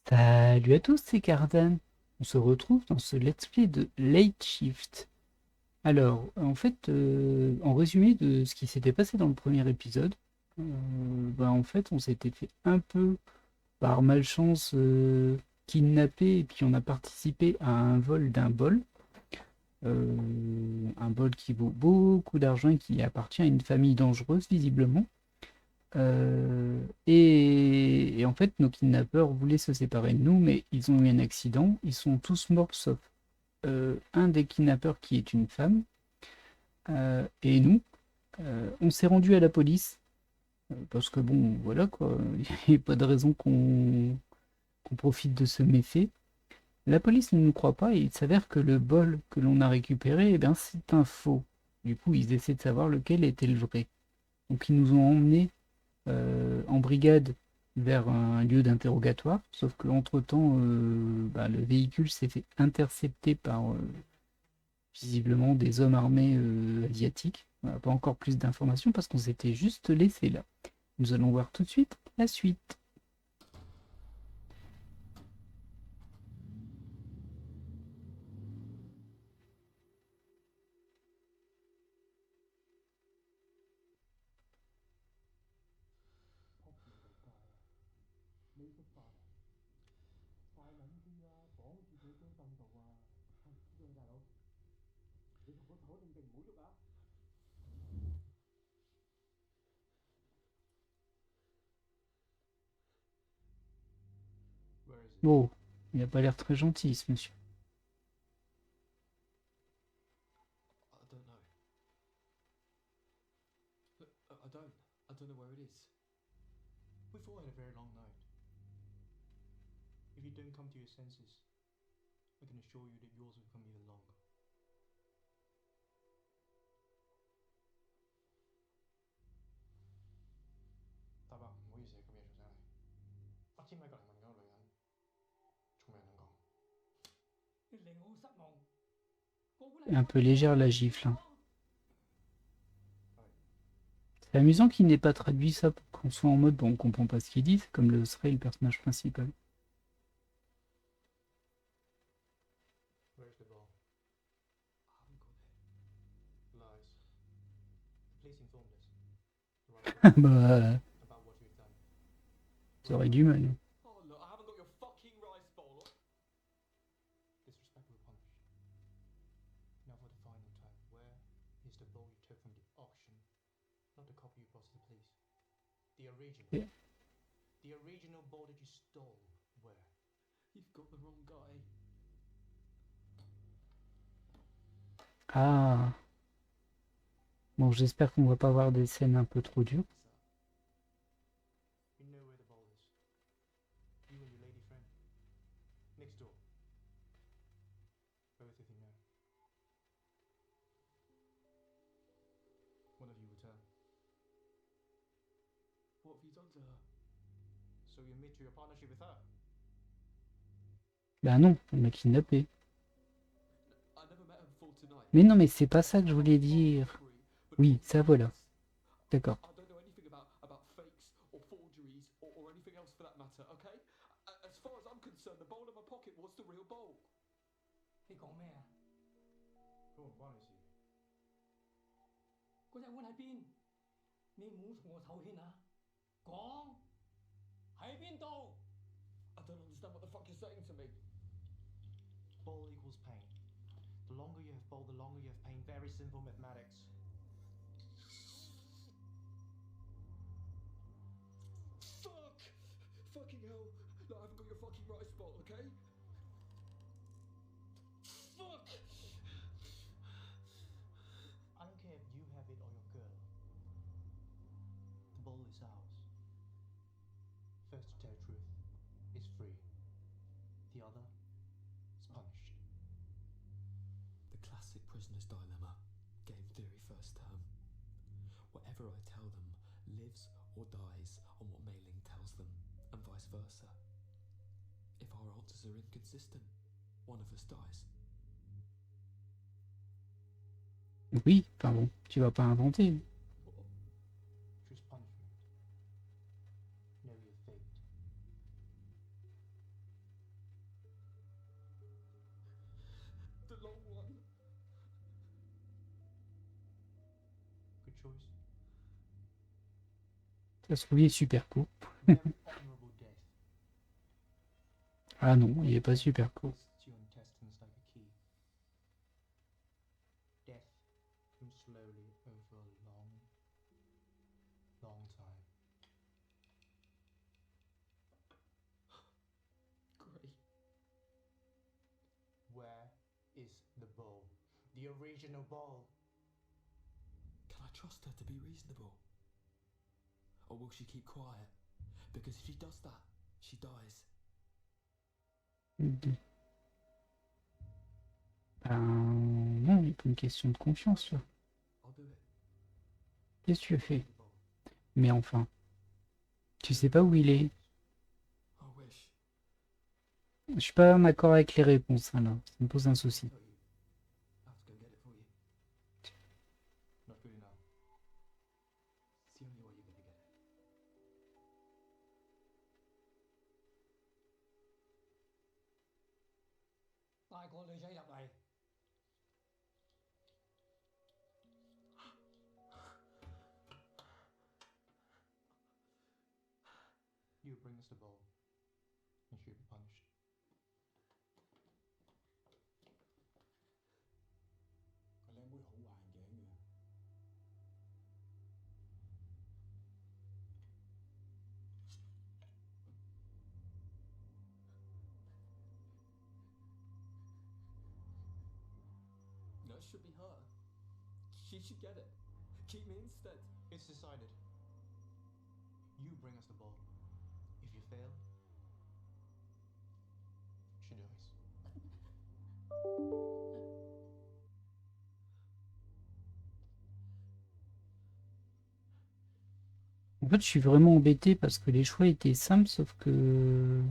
Salut à tous, c'est Cardan. On se retrouve dans ce let's play de Late Shift. Alors, en fait, en résumé de ce qui s'était passé dans le premier épisode, en fait, on s'était fait un peu, par malchance, kidnapper et puis on a participé à un vol d'un bol. Un bol qui vaut beaucoup d'argent et qui appartient à une famille dangereuse, visiblement. Et en fait, nos kidnappeurs voulaient se séparer de nous, mais ils ont eu un accident. Ils sont tous morts sauf un des kidnappeurs qui est une femme. Et nous, on s'est rendu à la police parce que bon, voilà quoi, il n'y a pas de raison qu'on profite de ce méfait. La police ne nous croit pas et il s'avère que le bol que l'on a récupéré, eh bien, c'est un faux. Du coup, ils essaient de savoir lequel était le vrai. Donc, ils nous ont emmenés en brigade vers un lieu d'interrogatoire, sauf qu'entre-temps, le véhicule s'est fait intercepter par visiblement des hommes armés asiatiques. On n'a pas encore plus d'informations parce qu'on s'était juste laissé là. Nous allons voir tout de suite la suite. Bon, il n'a pas l'air très gentil ce monsieur. I don't know. Look, I don't. I don't know where it is. We've all had a very long night. If you don't come to your senses, I can assure you that yours will come even longer.大伯，唔好意思，咁夜做醒你。我知咪隔離問嗰個女人，仲未人能講。Un peu légère la gifle, hein. C'est amusant qu'il n'ait pas traduit ça pour qu'on soit en mode bon, on comprend pas ce qu'il dit, comme le serait le personnage principal. Where's the ball? I haven't got it. Lies. The police informed us. The right Bah, about what you've done. ça aurait du mal. Oh look, I haven't got your fucking rice bowl. Disrespect will punish. Now for the final time, where is the bowl you took from the auction? Not the copy you brought to the police. The original. Yeah. The original bowl that you stole. Where? You've got the wrong guy. Ah, bon, j'espère qu'on va pas avoir des scènes un peu trop dures. We know where the bowl is. You and your lady friend. Next door. Both of you know. One of you return. What have you done to her? So you admit to your partnership with her? Bah non, on m'a kidnappé. I never met her before tonight. Mais non, mais c'est pas ça que je voulais dire. Oui, ça voilà. D'accord. I don't know anything about fakes or forgeries or anything else for that matter, okay? As far as I'm concerned, the bowl in my pocket was the real bowl. 你講咩啊？嗰個唔關你事。嗰隻碗喺邊？你唔好同我透圈啊！講喺邊度？ I don't understand what the fuck you're saying to me. Bowl equals pain. The longer you have bowl, the longer you have pain. Very simple mathematics. Fuck! Fucking hell. Look, I haven't got your fucking rice bowl, okay? Fuck! I don't care if you have it or your girl. The bowl is ours. First to tell the truth is free. The other is punished. The classic prisoner's dilemma. Game theory first term. Whatever I tell them lives or dies on what Mei Ling tells them, and vice versa. If our answers are inconsistent, one of us dies. Oui, enfin bon, tu vas pas inventer. Choose punishment. Know your fate. choice. Ça se trouve, il est super court. Very honorable death. Ah non, il est pas super court. Twists your intestines like a key. Death comes slowly over a long, long time. Great. Where is the bowl? The original bowl. Can I trust her to be reasonable? Or will she keep quiet? Because if she does that, she dies. Ben non, il n'y a pas une question de confiance là. I'll do it. Qu'est-ce que tu as fait? The bowl. Mais enfin, tu sais pas où il est. I wish. Je suis pas en accord avec les réponses hein, là. Ça me pose un souci. Tell you. I have to go get it for you. Not good enough. It's the only way you're gonna get it. Ai con女仔入嚟？ You bring us the bowl, and she'll be punished. Cái 靚妹好壞眼鏡嘅。 No, it should be her. She should get it. Keep me instead. It's decided. You bring us the bowl. If you fail, she dies. En fait, je suis vraiment embêté parce que les choix étaient simples, sauf que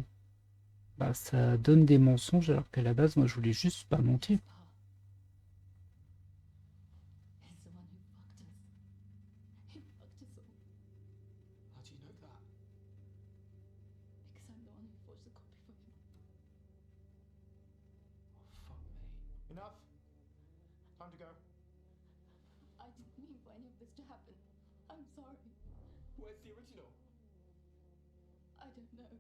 bah, ça donne des mensonges alors qu'à la base, moi, je voulais juste pas mentir. He's the one who fucked us. He fucked us all How do you know that? because I'm the one who forged the copy for him. Oh, fuck me. Enough. Time to go. I didn't mean for any of this to happen. I'm sorry. Where's the original? I don't know.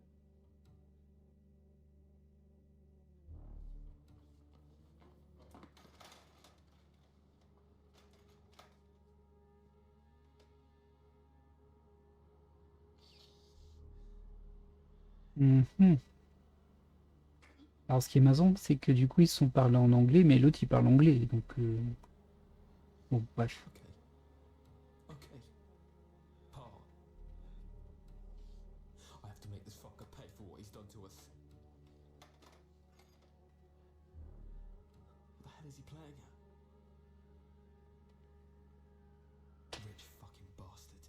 Mhm. Alors, ce qui est marrant, c'est que du coup, ils se sont parlé en anglais, mais l'autre, il parle anglais. Donc, bon, bref. Okay. Okay. Pa. I have to make this fucker pay for what he's done to us. What the hell is he playing at? Rich fucking bastard.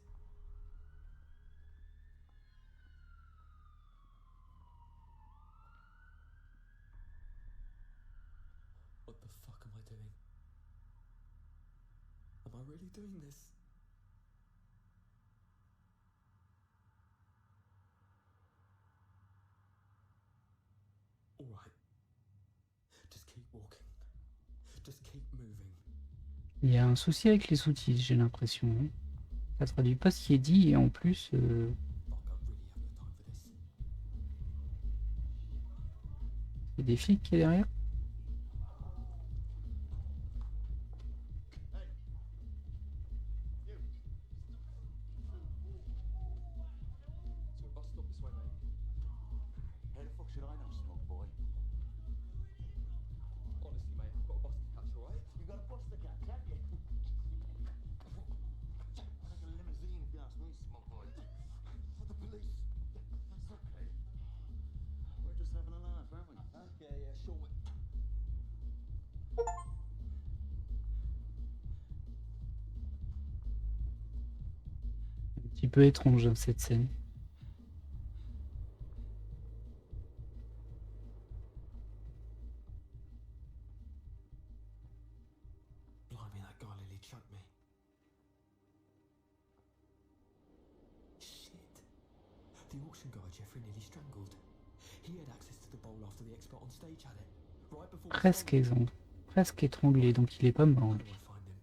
What the fuck am I doing? Am I really doing this? All right. Just keep walking. Just keep moving. Il y a un souci avec les sous-titres, j'ai l'impression. Hein. Ça traduit pas ce qui est dit, et en plus, Fuck, I really have no time for this. il y a des flics qui est derrière. So bus stop this way, mate. How the fuck should I know, smoke boy? Honestly, mate, I've got a bus to catch, alright? You got a bus to catch, have you? Like a limousine, if you ask me, smoke boy. For the police. That's okay. We're just having a laugh, aren't we? Huh? Yeah, sure, mate. Un petit peu étrange, hein, cette scène. Blimey, that guy nearly choked me. Shit. The auction guy Jeffrey nearly strangled. He had access to the bowl after the expert on stage had it. Right before we Presque stole it. presque étranglé, donc il est pas mort. How lui. do I find him?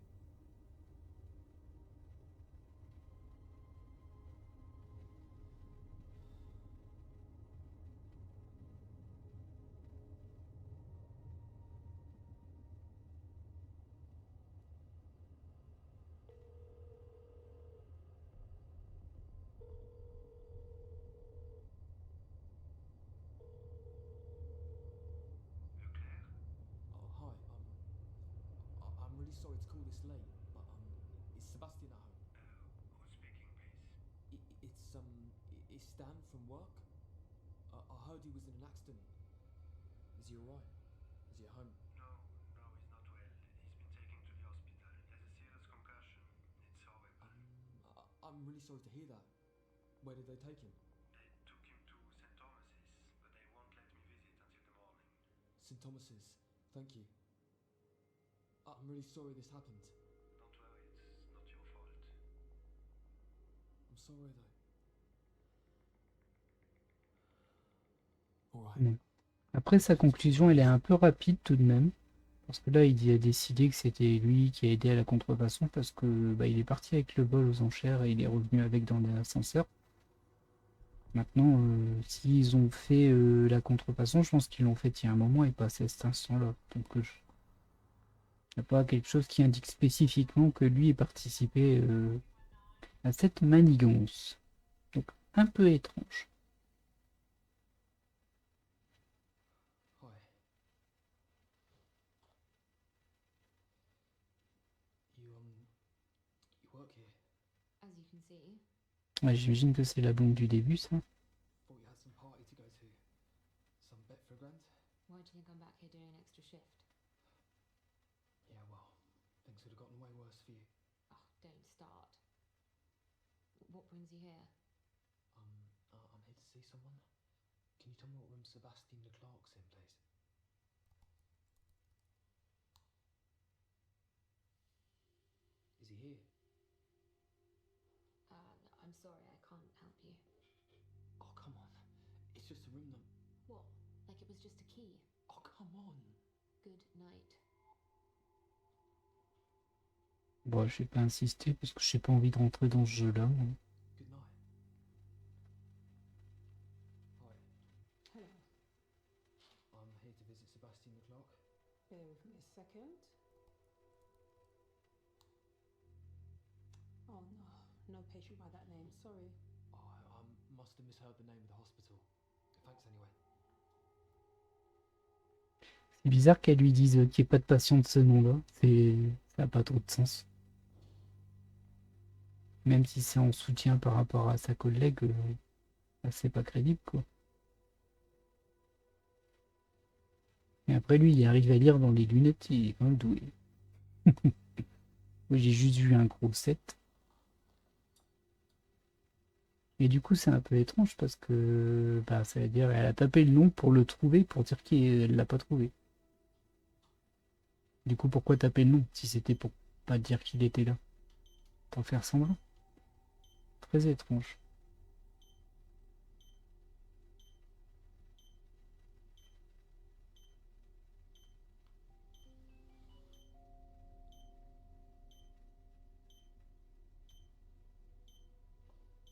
sorry to call this late, but is Sebastian at home? Who's speaking, please? It's Stan from work. I heard he was in an accident. Is he alright? Is he at home? No, no, he's not well. He's been taken to the hospital. He has a serious concussion. It's horrible. I'm really sorry to hear that. Where did they take him? They took him to St. Thomas's, but they won't let me visit until the morning. St. Thomas's. Thank you. I'm really sorry this happened. Don't worry, it's not your fault. I'm sorry though. Alright. Bon. Après, sa conclusion, elle est un peu rapide tout de même. Parce que là, il a décidé que c'était lui qui a aidé à la contrefaçon parce que bah, il est parti avec le bol aux enchères et il est revenu avec dans l'ascenseur. Maintenant, s'ils ont fait la contrefaçon, je pense qu'ils l'ont fait il y a un moment et pas à cet instant-là. Donc, il n'y a pas quelque chose qui indique spécifiquement que lui ait participé à cette manigance. Donc, un peu étrange. Hi. You work here? As you can see, Ouais, j'imagine que c'est la blonde du début, ça. Thought you had some party to go to. Some bet for a grand? why do you think I'm back here doing an extra shift? Yeah, well, things would have gotten way worse for you. Oh, don't start. What brings you here? I'm here to see someone. Can you tell me what room Sebastian Leclerc's in, please? Is he here? I'm sorry, I can't help you. Oh, come on. It's just a room number. What? Like it was just a key? Oh, come on. Good night. Bon, je vais pas insister parce que j'ai pas envie de rentrer dans ce jeu-là. moi. Good night. Hi. Hello. I'm here to visit Sebastian Leclerc. Bear with me a second. Oh no, no patient by that name. Sorry. I must have misheard the name of the hospital. Thanks anyway. C'est bizarre qu'elle lui dise qu'il n'y ait pas de patient de ce nom-là. Ça n'a pas trop de sens. Même si c'est en soutien par rapport à sa collègue, c'est pas crédible, quoi. Et après, lui, il arrive à lire dans les lunettes, il est quand même doué. Moi, j'ai juste vu un gros 7. Et du coup, c'est un peu étrange parce que bah, ça veut dire qu'elle a tapé le nom pour le trouver, pour dire qu'elle l'a pas trouvé. Du coup, pourquoi taper le nom si c'était pour pas dire qu'il était là? Pour faire semblant. Très étrange.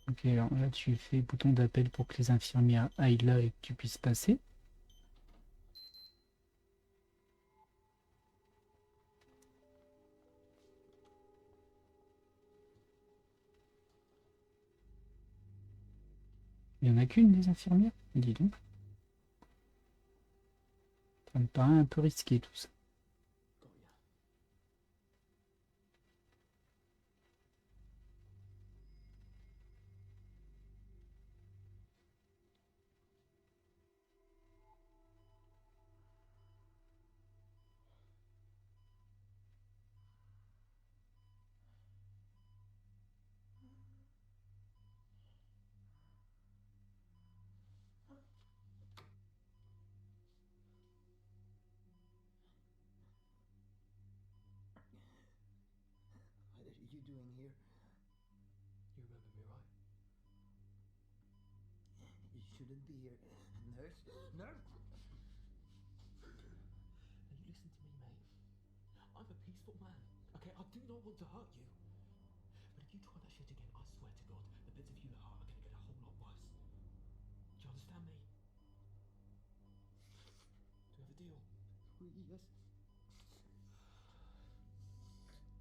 Ok, alors là tu fais bouton d'appel pour que les infirmières aillent là et que tu puisses passer. Il n'y en a qu'une des infirmières? Dis donc. Ça me paraît un peu risqué tout ça. Got ya. What are you doing here? You remember me, right? You shouldn't be here. Nurse? Nurse? Now you listen to me, mate. I'm a peaceful man. Okay, I do not want to hurt you. But if you try that shit again, I swear to God, the bits of you that hurt are gonna get a whole lot worse. Do you understand me? Do we have a deal? Yes.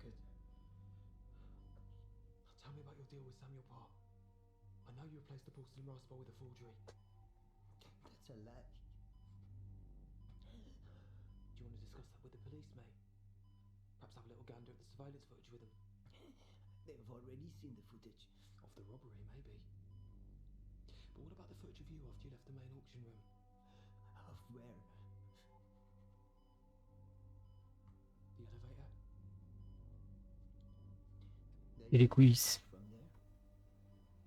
Good. Now tell me about your deal with Samuel Parr. I know you replaced the porcelain rascal with a forgery. That's a lie. Do you want to discuss that with the police, mate? Perhaps have a little gander at the surveillance footage with them. They've already seen the footage. Of the robbery, maybe. But what about the footage of you after you left the main auction room? Of where? The elevator? Et les coulisses. From there?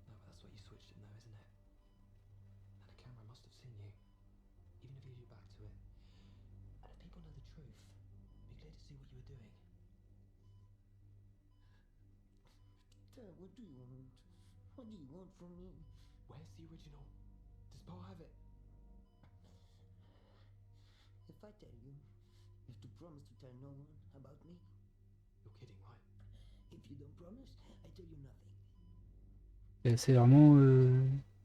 No, but that's what you switched it now, isn't it? And the camera must have seen you. Even if you leave your back to it. And if people know the truth, it'd be clear to see what you were doing. Dad, what do you want? What do you want from me? Where's the original? Does Pa have it? If I tell you, you have to promise to tell no one about me. You're kidding, right? If you don't promise, I tell you nothing. Et c'est vraiment...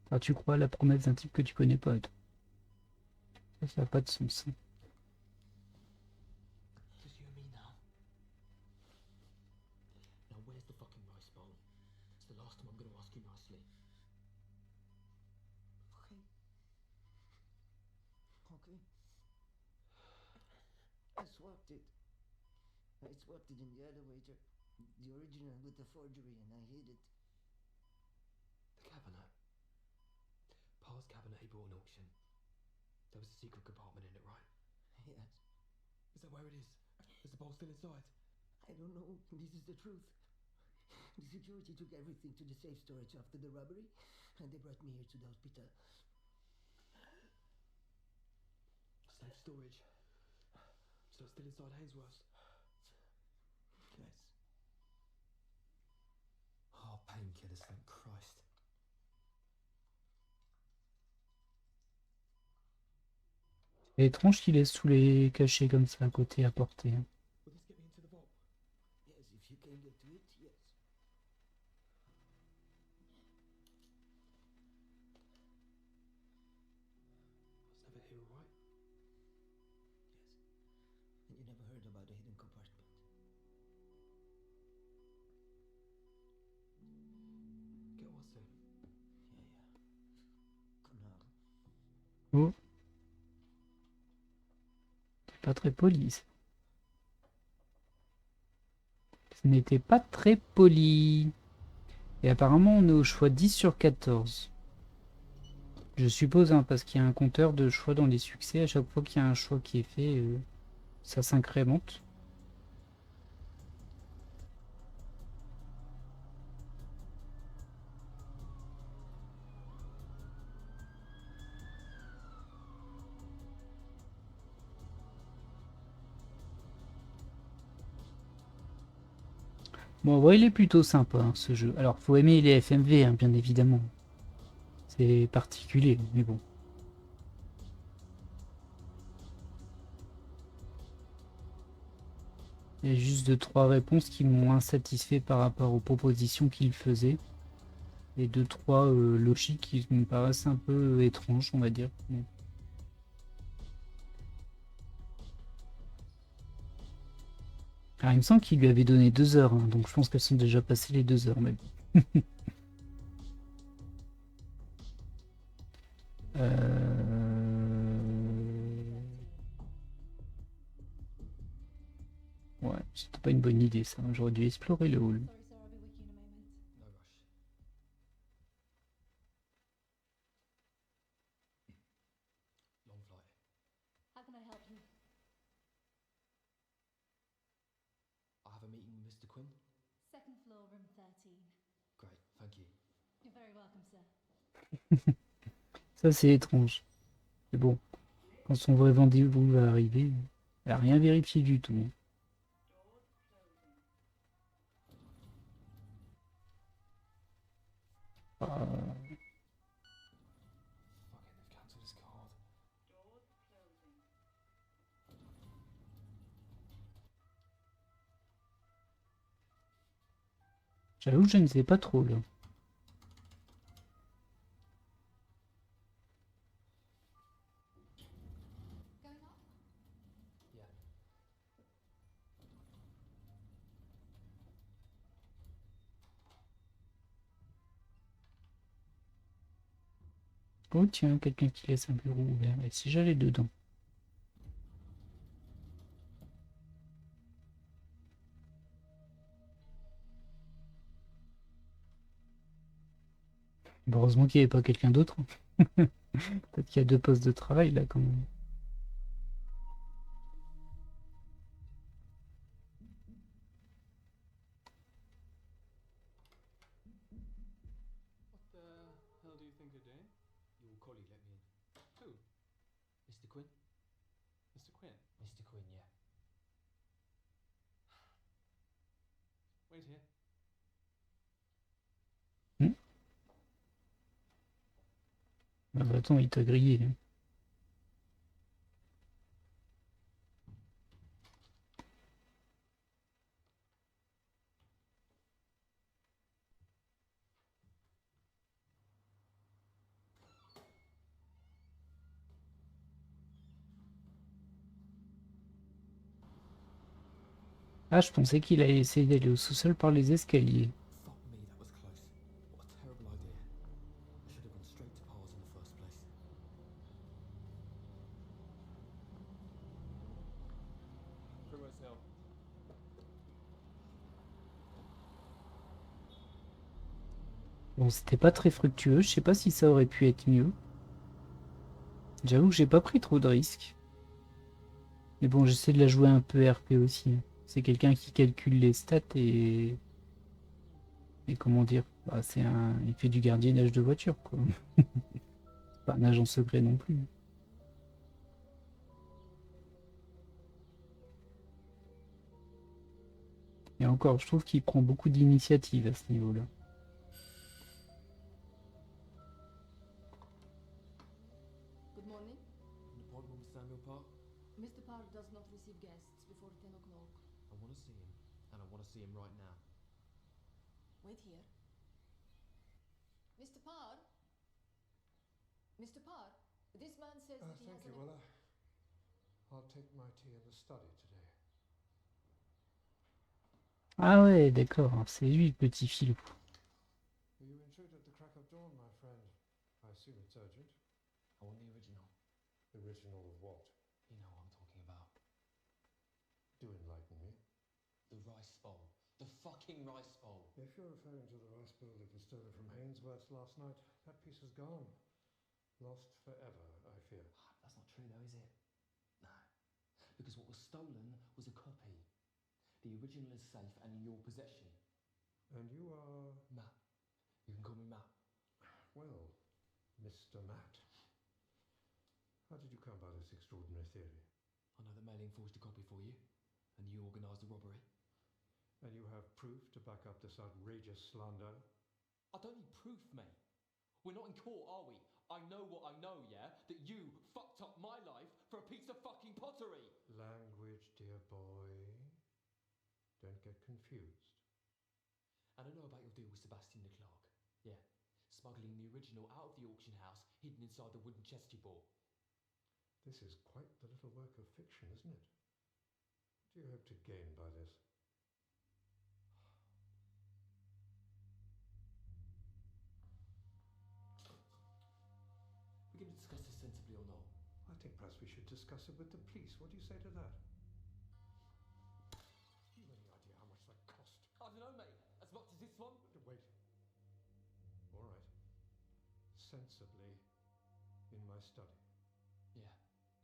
Enfin, tu crois à la promesse d'un type que tu connais pas, toi. Ça n'a pas de sens. Hein. Just you and me now. Now where's the fucking rice bowl? It's the last time I'm gonna ask you nicely. Okay. Okay. I swapped it. I swapped it in the elevator. The original with the forgery, and I hid it. The cabinet. Pa's cabinet he bought in auction. There was a secret compartment in it, right? Yes. Is that where it is? Is the bowl still inside? I don't know. This is the truth. The security took everything to the safe storage after the robbery, and they brought me here to the hospital. Safe storage. So it's still inside Hainsworth's? Yes. Oh, painkillers, thank Christ. C'est étrange qu'il laisse tous les cachets comme ça à côté à portée. Hein. Will this get me into the vault? Yes, if you can get to it, yes. I was never here, all right? Yes. And you never heard about the hidden compartment? Get what soon? Yeah. Canal. Oh. C'est pas très poli. Ça. Ce n'était pas très poli. Et apparemment on est au choix 10 sur 14. Je suppose, hein, parce qu'il y a un compteur de choix dans les succès. À chaque fois qu'il y a un choix qui est fait, ça s'incrémente. Bon, ouais, il est plutôt sympa, hein, ce jeu. Alors, faut aimer les FMV, hein, bien évidemment. C'est particulier, mais bon. Il y a juste 2-3 réponses qui m'ont insatisfait par rapport aux propositions qu'il faisait. Et 2-3 logiques qui me paraissent un peu étranges, on va dire. Mais... Alors, il me semble qu'il lui avait donné 2 heures, hein, donc je pense qu'elles sont déjà passées les 2 heures même. Ouais, c'était pas une bonne idée ça. J'aurais dû explorer le hall. No rush. Long flight. How can I help you? I have a meeting with Mr. Quinn. Second floor, room 13. Great, thank you. You're very welcome, sir. Ça c'est étrange. Mais bon, quand son vrai rendez-vous va arriver, elle a rien vérifié du tout. Fucking, they've cancelled his card. J'avoue que je ne sais pas trop là. Going up? Yeah. Oh tiens, quelqu'un qui laisse un bureau ouvert. Et si j'allais dedans? Heureusement qu'il n'y avait pas quelqu'un d'autre. Peut-être qu'il y a 2 postes de travail là quand même. What the hell do you think you're doing? Your colleague let me in. Who? Mr. Quinn? Mr. Quinn? Mr. Quinn, yeah. Wait here. Ah bah attends, il t'a grillé. Ah, je pensais qu'il allait essayer d'aller au sous-sol par les escaliers. Fuck me, that was close. What a terrible idea. I should have gone straight to Pars in the first place. Primrose Hill. Bon, c'était pas très fructueux, je sais pas si ça aurait pu être mieux. J'avoue que j'ai pas pris trop de risques. Mais bon, j'essaie de la jouer un peu RP aussi. C'est quelqu'un qui calcule les stats et... Et comment dire, bah, il fait du gardiennage de voiture, quoi. C'est pas un agent secret non plus. Et encore, je trouve qu'il prend beaucoup d'initiatives à ce niveau-là. Good morning. An appointment with Samuel Parr? Mr. Parr does not receive guests before 10 o'clock. I want to see him, and I want to see him right now. Wait here. Mr. Parr? Mr. Parr, this man says that he Thank has you, an... Willa. I'll take my tea in the study today. Ah ouais, d'accord, c'est lui le petit filou. You intrude at the crack of dawn, my friend. I assume it's urgent. I want the original. Original of what? You know what I'm talking about. Do enlighten me. The rice bowl. The fucking rice bowl. If you're referring to the rice bowl that was stolen from Hainsworth's last night, that piece is gone. Lost forever, I fear. That's not true though, is it? No. Because what was stolen was a copy. The original is safe and in your possession. And you are... Matt. You can call me Matt. Well, Mr. Matt. How did you come by this extraordinary theory? I know that Mailing forged a copy for you, and you organised the robbery. And you have proof to back up this outrageous slander? I don't need proof, mate. We're not in court, are we? I know what I know, yeah? That you fucked up my life for a piece of fucking pottery. Language, dear boy. Don't get confused. And I know about your deal with Sebastian de Klerk. Yeah. Smuggling the original out of the auction house, hidden inside the wooden chest you bought. This is quite the little work of fiction, isn't it? What do you hope to gain by this? We're going to discuss this sensibly or not? I think perhaps we should discuss it with the police. What do you say to that? You have any idea how much that cost? I don't know, mate. As much as this one? Wait. All right. Sensibly in my study. Yeah.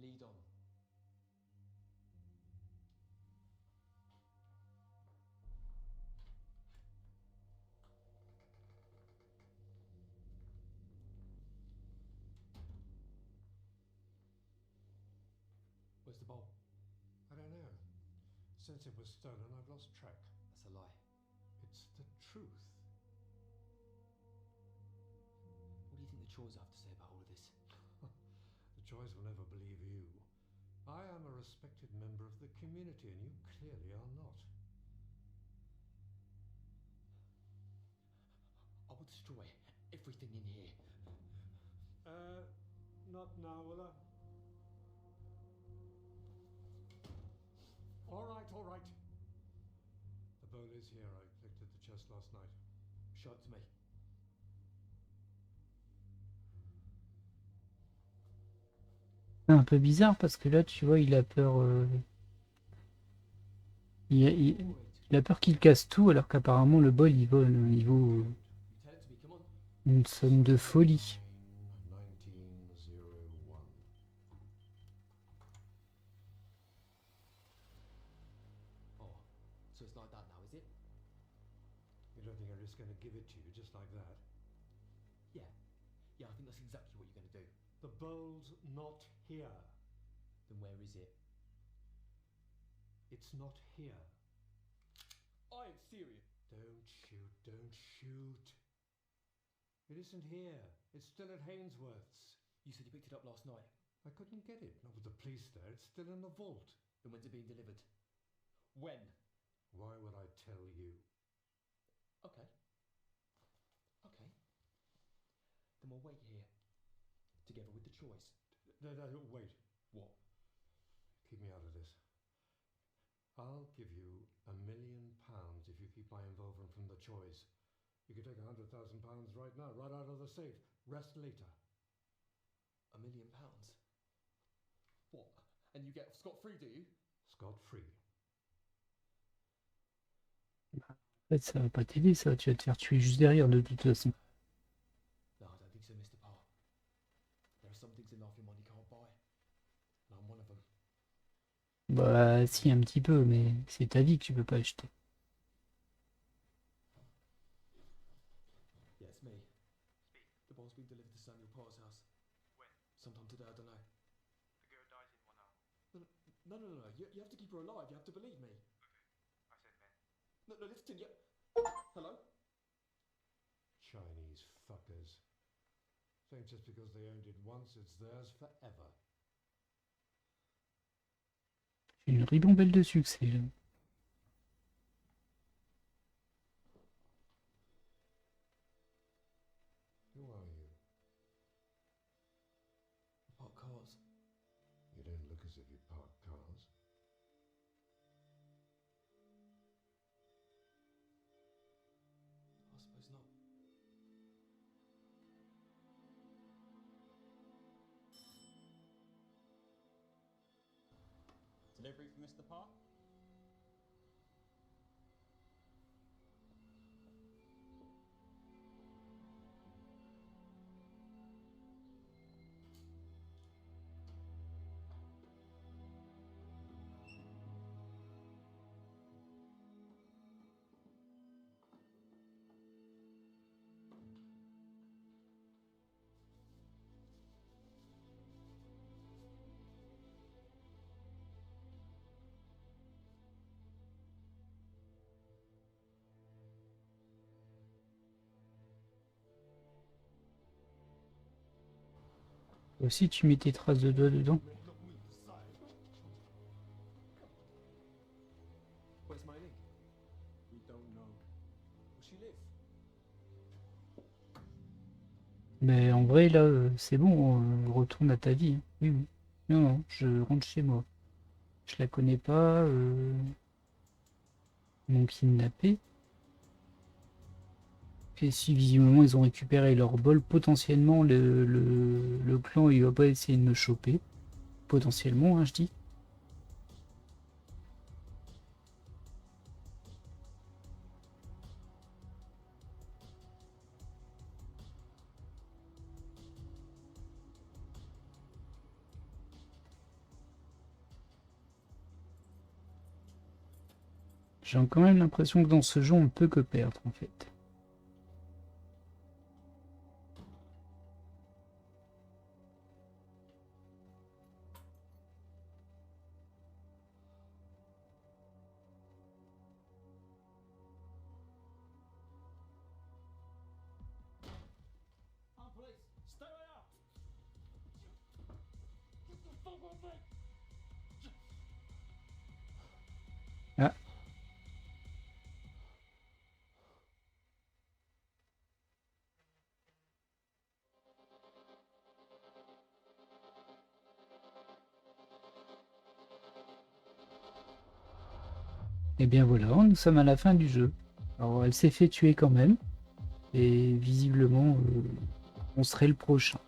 Lead on. Where's the bowl? I don't know. Since it was stolen, I've lost track. That's a lie. It's the truth. What do you think the Troys have to say about all of this? The Joys will never believe you. I am a respected member of the community, and you clearly are not. I will destroy everything in here. Not now, Willa. All right, all right. The bowl is here. I collected the chest last night. Show it to me. C'est un peu bizarre parce que là, tu vois, il a peur. Il a peur qu'il casse tout alors qu'apparemment le bol il vaut. You tell it to me, come on. Une somme de folie. 1901. Oh, so it's like that now, is it? You don't think I'm just going to give it to you just like that? Yeah. Yeah, I think that's exactly what you're going to do. The bowl's not here. Then where is it? It's not here. I ain't serious. Don't shoot, don't shoot. It isn't here. It's still at Hainsworth's. You said you picked it up last night. I couldn't get it, not with the police there. It's still in the vault. Then when's it being delivered? When? Why would I tell you? Okay. Okay. Then we'll wait here. Together with the choice. No, wait. What? Keep me out of this. I'll give you £1 million if you keep my involvement from the choice. You could take £100,000 right now, right out of the safe. Rest later. £1 million? What? And you get scot-free, do you? Scot-free. En fait, ça va pas t'aider, ça. Tu vas te faire tuer juste derrière, de toute façon. No, I don't think so, Mr. Parr. There are some things in life your money can't buy. And I'm one of them. Bah, si, un petit peu, mais c'est ta vie que tu peux pas acheter. Yeah, it's me. The bowl's been delivered to Samuel Parr's house. When? Sometime today, I don't know. The girl dies in 1 hour. No. You have to keep her alive. You have to believe me. I said when. No, listen, you... Hello? Chinese fuckers. Think just because they owned it once, it's theirs forever. Une ribambelle de succès, là. Who are you? Park cars. You don't look as if you park cars. I suppose not. Delivery for Mr. Park? Aussi, tu mets tes traces de doigts dedans. Where's my link? We don't know. Will she live? Mais en vrai, là, c'est bon, retourne à ta vie. Hein. Oui, oui. Non, je rentre chez moi. Je la connais pas. Ils m'ont kidnappé. Et si visiblement ils ont récupéré leur bol, potentiellement le clan il va pas essayer de me choper. Potentiellement, hein, je dis. J'ai quand même l'impression que dans ce jeu on ne peut que perdre en fait. Police, stay away out! Get the fuck off me! Ah. Et bien voilà, nous sommes à la fin du jeu. Alors elle s'est fait tuer quand même. Et visiblement, on serait le prochain.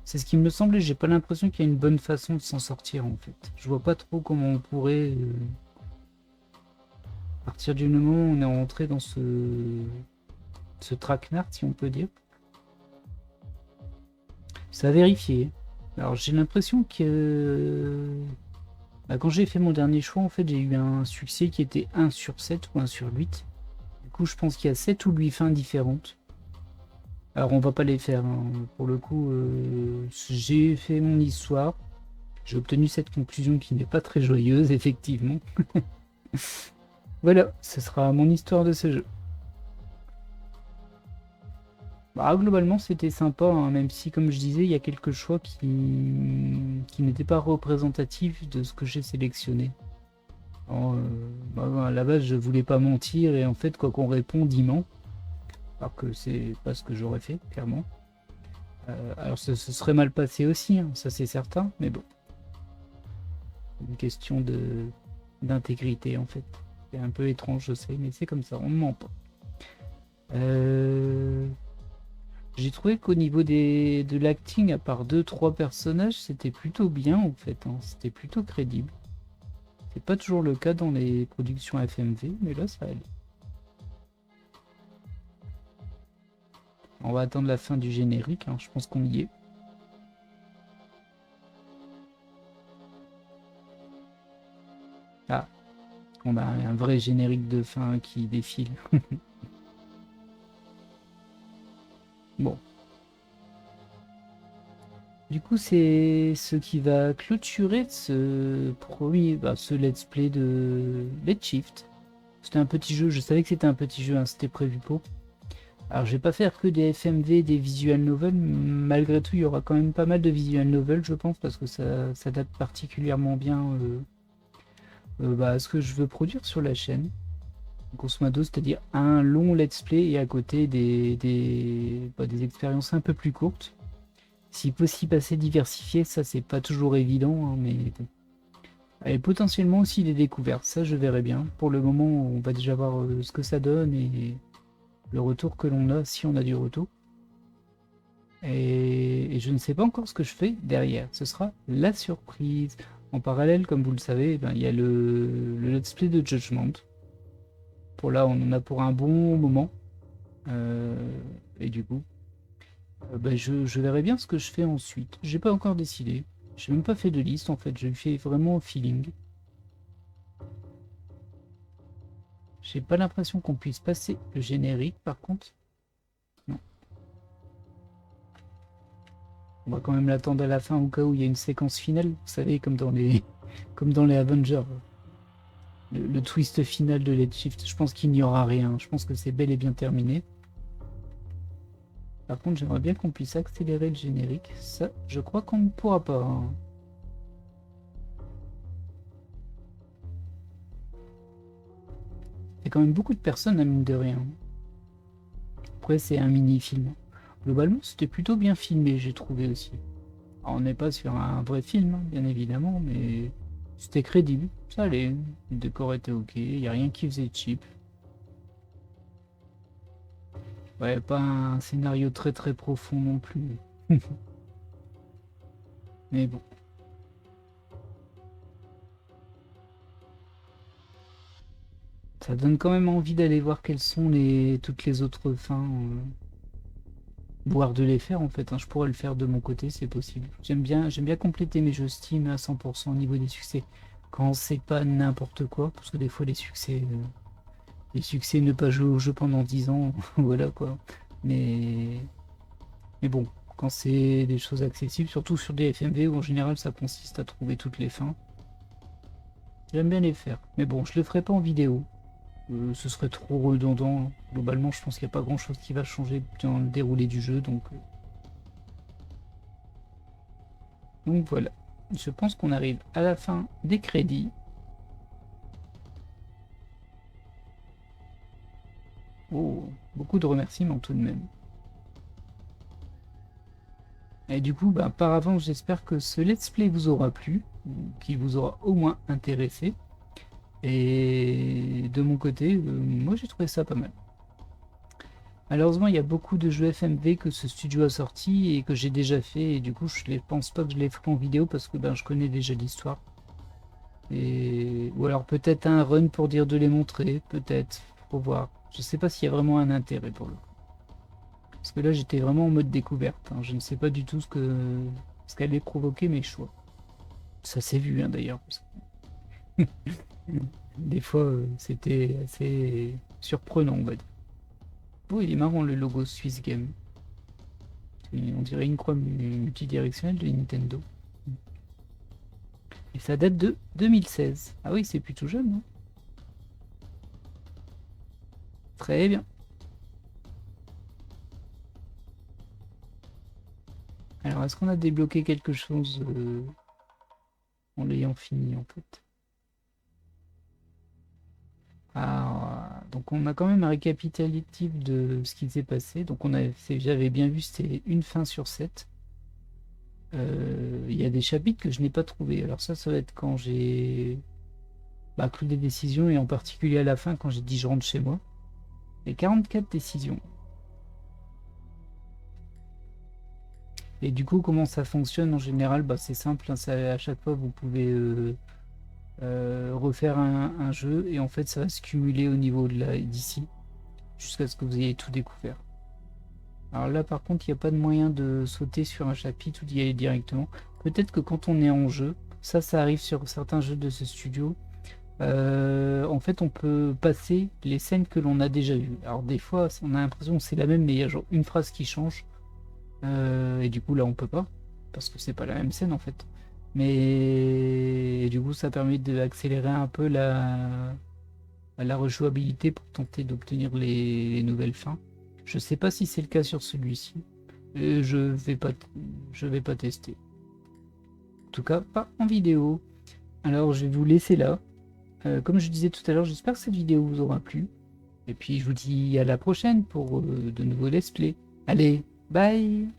C'est ce qui me semblait, j'ai pas l'impression qu'il y a une bonne façon de s'en sortir en fait. Je vois pas trop comment on pourrait... à partir du moment où on est rentré dans ce ce traquenard, si on peut dire. Ça a vérifié. Alors j'ai l'impression que quand j'ai fait mon dernier choix, en fait, j'ai eu un succès qui était 1 sur 7 ou 1 sur 8. Du coup, je pense qu'il y a 7 ou 8 fins différentes. Alors on va pas les faire, hein. Pour le coup, j'ai fait mon histoire. J'ai obtenu cette conclusion qui n'est pas très joyeuse, effectivement. Voilà, ce sera mon histoire de ce jeu. Bah, globalement, c'était sympa, hein, même si, comme je disais, il y a quelques choix qui n'étaient pas représentatifs de ce que j'ai sélectionné. Alors, à la base, je voulais pas mentir, et en fait, quoi qu'on réponde, il ment. Alors que c'est pas ce que j'aurais fait, clairement. Alors, ce serait mal passé aussi, hein, ça c'est certain, mais bon. Une question d'intégrité, en fait. C'est un peu étrange, je sais, mais c'est comme ça, on ne ment pas. J'ai trouvé qu'au niveau de l'acting, à part 2-3 personnages, c'était plutôt bien en fait, hein. C'était plutôt crédible. C'est pas toujours le cas dans les productions FMV, mais là ça allait. On va attendre la fin du générique, hein. Je pense qu'on y est. Ah, on a un vrai générique de fin qui défile. Bon. Du coup, c'est ce qui va clôturer ce let's play de Let's Shift. C'était un petit jeu, je savais que c'était un petit jeu, hein, c'était prévu pour. Alors, je vais pas faire que des FMV, des visual novels. Malgré tout, il y aura quand même pas mal de visual novels, je pense, parce que ça s'adapte particulièrement bien à ce que je veux produire sur la chaîne. Grosso modo, c'est-à-dire un long let's play et à côté des expériences un peu plus courtes. Si possible assez diversifiées, ça c'est pas toujours évident, hein, mais bon. Et potentiellement aussi des découvertes, ça je verrai bien. Pour le moment, on va déjà voir ce que ça donne et le retour que l'on a, si on a du retour. Et je ne sais pas encore ce que je fais derrière, ce sera la surprise. En parallèle, comme vous le savez, il y a le let's play de Judgment. Pour là, on en a pour un bon moment. Et du coup, je verrai bien ce que je fais ensuite. J'ai pas encore décidé. J'ai même pas fait de liste en fait. Je fais vraiment au feeling. J'ai pas l'impression qu'on puisse passer le générique par contre. Non. On va quand même l'attendre à la fin au cas où il y a une séquence finale. Vous savez, comme dans les Avengers. Le twist final de Let's Shift, je pense qu'il n'y aura rien. Je pense que c'est bel et bien terminé. Par contre, j'aimerais bien qu'on puisse accélérer le générique. Ça, je crois qu'on ne pourra pas, hein. Il y a quand même beaucoup de personnes, à mine de rien. Après, c'est un mini-film. Globalement, c'était plutôt bien filmé, j'ai trouvé aussi. Alors, on n'est pas sur un vrai film, hein, bien évidemment, mais c'était crédible. Ça allait. Le décor était ok, il n'y a rien qui faisait cheap. Ouais, pas un scénario très très profond non plus. Mais bon. Ça donne quand même envie d'aller voir quelles sont toutes les autres fins. Voire de les faire en fait, hein. Je pourrais le faire de mon côté, c'est possible. J'aime bien compléter mes jeux Steam à 100% au niveau des succès. Quand c'est pas n'importe quoi, parce que des fois les succès ne pas jouer au jeu pendant 10 ans, voilà quoi. Mais bon, quand c'est des choses accessibles, surtout sur des FMV où en général ça consiste à trouver toutes les fins, j'aime bien les faire. Mais bon, je le ferai pas en vidéo. Ce serait trop redondant. Globalement, je pense qu'il n'y a pas grand chose qui va changer dans le déroulé du jeu, donc voilà. Je pense qu'on arrive à la fin des crédits. Oh, beaucoup de remerciements tout de même. Et du coup, par avance, j'espère que ce let's play vous aura plu, qu'il vous aura au moins intéressé. Et de mon côté, moi j'ai trouvé ça pas mal. Malheureusement, il y a beaucoup de jeux FMV que ce studio a sorti et que j'ai déjà fait, et du coup, je ne pense pas que je les ferai en vidéo parce que je connais déjà l'histoire. Ou alors peut-être un run pour dire de les montrer, peut-être, pour voir. Je sais pas s'il y a vraiment un intérêt pour le coup. Parce que là, j'étais vraiment en mode découverte. Hein. Je ne sais pas du tout ce qu'allait provoquer mes choix. Ça s'est vu, hein, d'ailleurs. Des fois, c'était assez surprenant, on va dire. Oh, il est marrant le logo Swiss Game. On dirait une croix multidirectionnelle de Nintendo. Et ça date de 2016. Ah oui, c'est plutôt jeune, non? Très bien. Alors, est-ce qu'on a débloqué quelque chose en l'ayant fini, en fait? Ah, donc on a quand même un récapitulatif de ce qui s'est passé. Donc j'avais bien vu, c'était une fin sur 7. Il y a des chapitres que je n'ai pas trouvé. Alors ça va être quand j'ai pris des décisions, et en particulier à la fin quand j'ai dit je rentre chez moi. Et 44 décisions. Et du coup, comment ça fonctionne en général? C'est simple, hein, à chaque fois vous pouvez refaire un jeu, et en fait ça va se cumuler au niveau d'ici jusqu'à ce que vous ayez tout découvert. Alors là par contre il n'y a pas de moyen de sauter sur un chapitre ou d'y aller directement. Peut-être que quand on est en jeu, ça arrive sur certains jeux de ce studio, en fait on peut passer les scènes que l'on a déjà vues. Alors des fois on a l'impression que c'est la même, mais il y a genre une phrase qui change, et du coup là on peut pas, parce que c'est pas la même scène en fait. Mais du coup ça permet d'accélérer un peu la rejouabilité pour tenter d'obtenir les nouvelles fins. Je sais pas si c'est le cas sur celui-ci. Je vais pas tester. En tout cas pas en vidéo. Alors je vais vous laisser là. Comme je disais tout à l'heure, j'espère que cette vidéo vous aura plu. Et puis je vous dis à la prochaine pour de nouveaux let's play. Allez, bye!